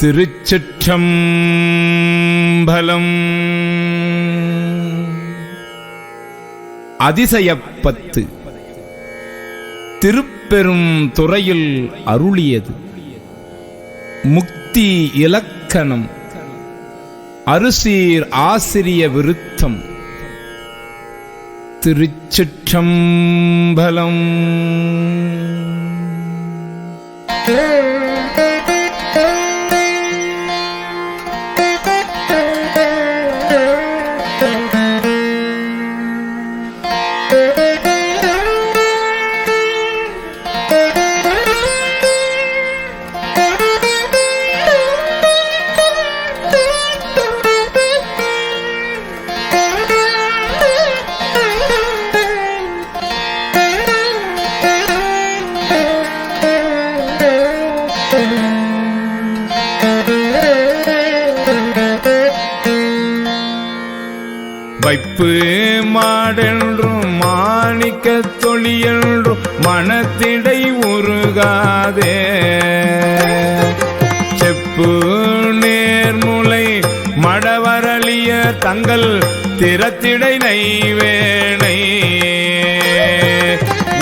திருச்சிற்றம்பலம். அதிசயப்பத்து. திருப்பெரும் துறையில் அருளியது முக்தி இலக்கணம். அருசீர் ஆசிரிய விருத்தம். திருச்சிற்றம்பலம். வைப்பு மாடென்றும் மாணிக்க தொழியென்றும் மனத்திடை உருகாதே. செப்பு நேர்முலை மடவரளிய தங்கள் திறத்திடை நைவேணை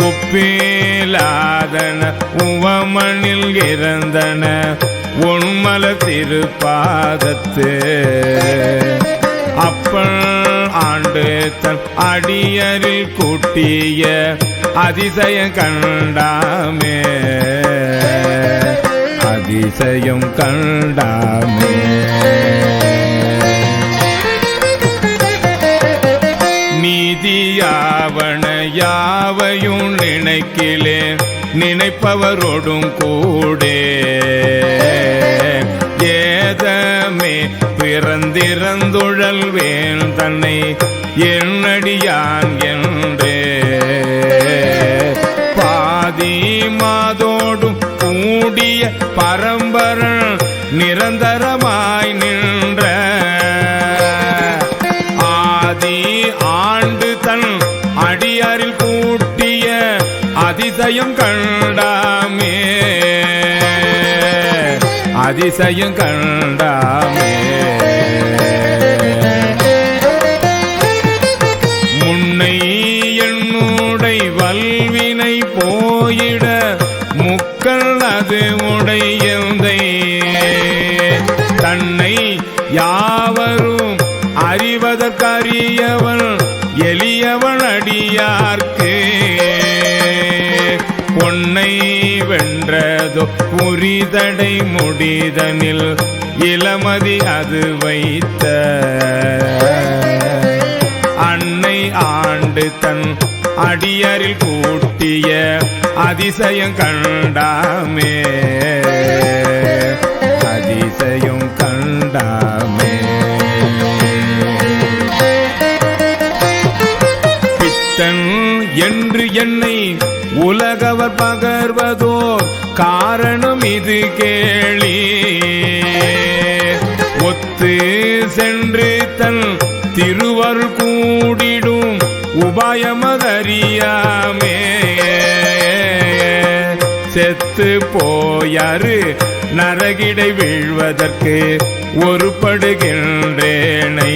ஒப்பிலாதன உவமனில் இறந்தன உண்மல திருப்பாதத்து. அப்பன் ஆண்டு தன் அடியரில் கூட்டிய அதிசயம் கண்டாமே, அதிசயம் கண்டாமே. நீதியாவன யாவையும் நினைக்கிலேன் நினைப்பவரோடும் கூடே. ஏதமே பிறந்திறந்துழல் வேன் தன்னை என்னடியான் என்றே. பாதி மாதோடும் கூடிய பரம்பரன் நிரந்தரமாய் நின்ற ஆதி ஆண்டு தன் அடியாரில் கூட்டிய அதிசயம் கண்டாமே, அதிசயம் கண்டாமே. முன்னை என்னுடை வல்வினை போயிட முக்கள் அது உடையந்தை தன்னை யாவரும் அறிவதற்கரியவன் எளியவன் அடியார்க்கு. பொன்னை வென்றதோ புரிதடை முடிதனில் இளமதி அது வைத்த அன்னை ஆண்டு தன் அடியரில் கூட்டிய அதிசயம் கண்டாமே, அதிசயம் கண்டாமே. பித்தன் என்று என்னை உலகவர் பகர்வதோர் காரணம் இது கேளி. ஒத்து சென்று தன் திருவருள் கூடிடும் உபாயமதறியாமே. செத்து போயாறு நரகிடை வீழ்வதற்கு ஒருபடுகின்றேனை.